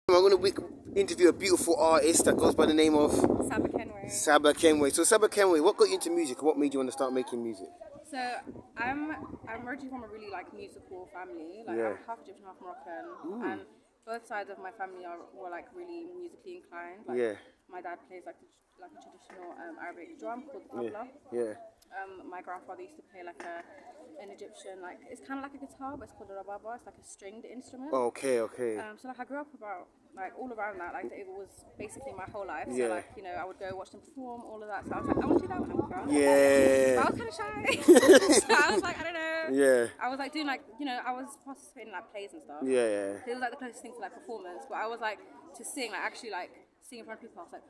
I'm going to interview a beautiful artist that goes by the name of Sabahkenway. Sabahkenway. So Sabahkenway, what got you into music? What made you want to start making music? So I'm originally from a really musical family. Yeah. I'm half Egyptian, half Moroccan, Ooh. and both sides of my family were really musically inclined. Yeah. My dad plays a traditional Arabic drum called the Yeah. tabla. Yeah. My grandfather used to play an Egyptian it's kind of like a guitar, but it's called a rababa. It's like a stringed instrument. Okay. So I grew up about all around that. It was basically my whole life. Yeah. So I would go watch them perform, all of that. So I was like, I want to do that when I grow up. Yeah. But I was kind of shy. So I was like, I don't know. Yeah. I was doing I was participating in plays and stuff. Yeah. It was the closest thing to performance. But I was to sing, actually sing in front of people. I was like,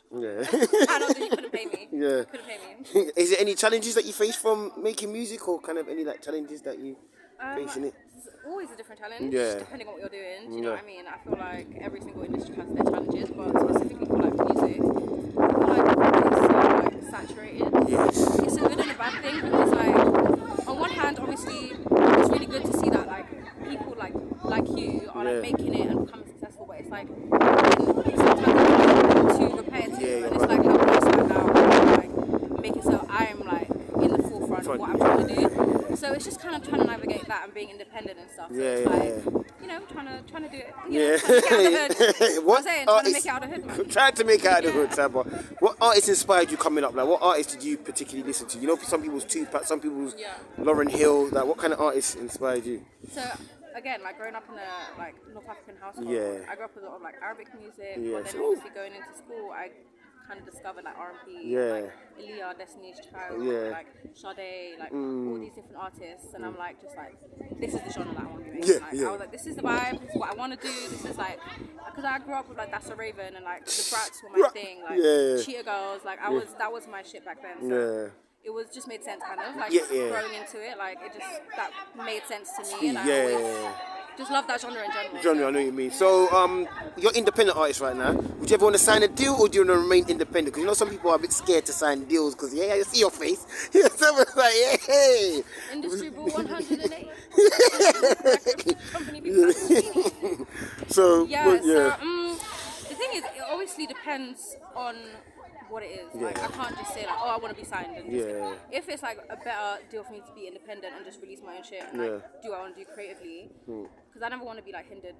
Yeah. I don't think you couldn't pay me. Yeah. Couldn't pay me. Is there any challenges that you face from making music, or kind of any challenges that you face in it? It's always a different challenge, Yeah. depending on what you're doing. Do you Yeah. know what I mean? I feel like every single industry has their challenges, but specifically for music, I feel it's so saturated. Yes. It's a good and a bad thing because on one hand, obviously, it's really good to see that people like you are making it and becoming successful, but it's sometimes too repetitive, and it's how can I stand out and make it so I'm in the forefront of what I'm trying to do. So it's just kind of trying to navigate that and being independent and stuff. So trying to do it. Trying to make it out of the hood. What trying to make it out of the hood, man. Trying to make it out of the hood, Sabah. What artists inspired you coming up? What artists did you particularly listen to? You know, some people's Tupac, some people's Lauryn Hill. What kind of artists inspired you? So again, growing up in a North African household, I grew up with a lot of Arabic music. But then obviously going into school, I kind of discovered R&B, Aaliyah, Destiny's Child, Sade, all these different artists, and I'm this is the genre that I want to be making. I was this is the vibe, this is what I want to do. This is because I grew up with That's a Raven and the Brats were my thing, Cheetah Girls, that was my shit back then. So it just made sense, kind of growing into it. That made sense to me, and I always just love that genre in general. Genre, I know what you mean. So, you're independent artist right now. Would you ever want to sign a deal, or do you want to remain independent? Because some people are a bit scared to sign deals because you see your face. Someone's hey. Industry rule 108. Company people. So the thing is, it obviously depends on what it is. I can't just say I want to be signed. And if it's a better deal for me to be independent and just release my own shit and do what I want to do creatively, because I never want to be hindered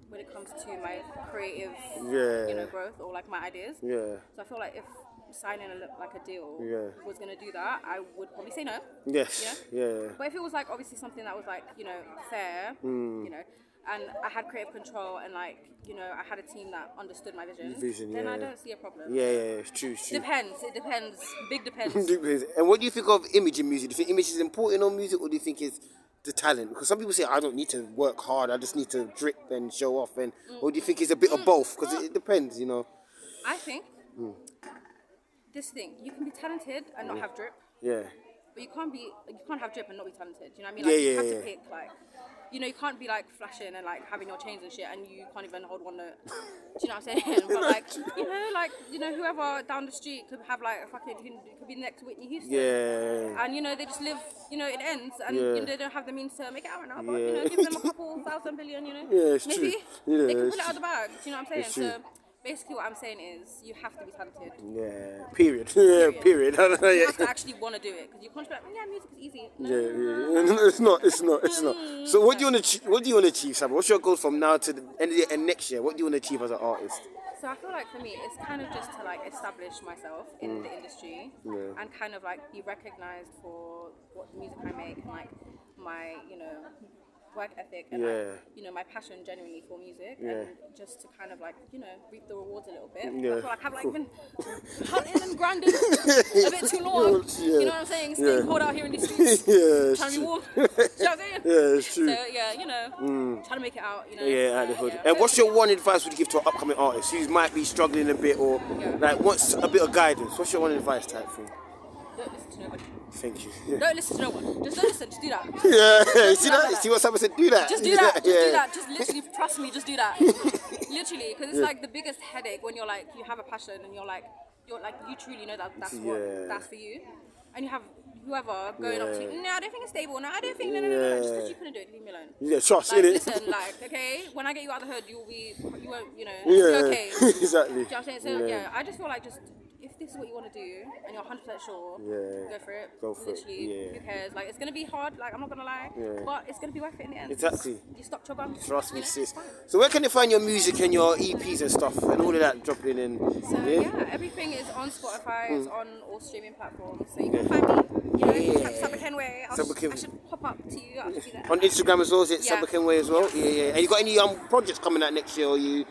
when it comes to my creative growth or my ideas. So I feel if signing a deal was going to do that, I would probably say no. Yes. Yeah. But if it was obviously something that was fair, and I had creative control and I had a team that understood my vision, then I don't see a problem. Yeah, it's true. Depends. It depends. Big depends. And what do you think of image in music? Do you think image is important on music, or do you think it's the talent? Because some people say I don't need to work hard, I just need to drip and show off, or do you think it's a bit of both? Because it depends, I think this thing, you can be talented and not have drip. Yeah. But you can't have drip and not be talented. Do you know what I mean? You have to pick you can't be having your having your chains and shit and you can't even hold one note. Do you know what I'm saying? But whoever down the street could have could be next to Whitney Houston. Yeah. And they just live, it ends and they don't have the means to make it out right now. But give them a couple thousand billion, Yeah, it's maybe true. they can pull it out of the bag. Do you know what I'm saying? So basically what I'm saying is you have to be talented. Yeah, period. Period. You have to actually want to do it because you can't be music is easy. No. It's not. So what do you want to achieve, Sabah? What's your goals from now to the end of the year and next year? What do you want to achieve as an artist? So I feel for me, it's kind of just to establish myself in the industry and kind of be recognized for what music I make and my work ethic and my passion genuinely for music and just to kind of reap the rewards a little bit. I feel I've been hunting and grinding a bit too long. You know what I'm saying? Staying cold out here in these streets. Trying to be warm. You know what I'm saying? Yeah, it's true. So trying to make it out. Out the hood. And what's your one advice would you give to an upcoming artist who might be struggling a bit or wants a bit of guidance? What's your one advice type thing? Don't listen to nobody. Thank you. Don't listen to no one. Just don't listen. Just do that. You see that? See what someone said? Do that. Just do that. Just do that. Just literally trust me. Just do that. Literally, because it's the biggest headache when you're you have a passion and you're you truly know that's for you, and you whoever going up to you, no, I don't think it's stable. No, I don't think, no. Just because you couldn't do it, leave me alone. Yeah, trust, like, innit? Listen, like, okay, when I get you out of the hood, you won't, you know, be okay. Exactly. Do you know what I'm saying? So, yeah, I just feel like if this is what you want to do and you're 100% sure, go for it. Literally, who cares? Like, it's going to be hard, like, I'm not going to lie, but it's going to be worth it in the end. Exactly. You stopped your gun. Trust me, sis. So where can they find your music and your EPs and stuff and all of that dropping in? So, yeah, everything is on Spotify, it's on all streaming platforms, so you can find me. You know, if you type sabahkenway, I should pop up to you. I should do that. On Instagram as well, is it sabahkenway as well? Yeah. And you got any projects coming out next year, or you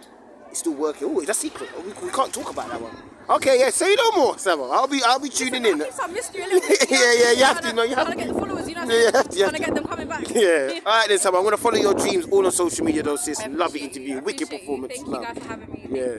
still working? Oh, that's secret. We can't talk about that one. Okay, yeah. Say no more, Sabah. I'll be tuning in. Keep some mystery a little bit. You have to. No, you have to. Trying to get the followers, you know. Trying to get them coming back. Yeah. All right then, Sabah. I'm gonna follow your dreams all on social media, though, sis. Love the interview. Wicked Appreciate performance. Thank you guys for having me. Yeah.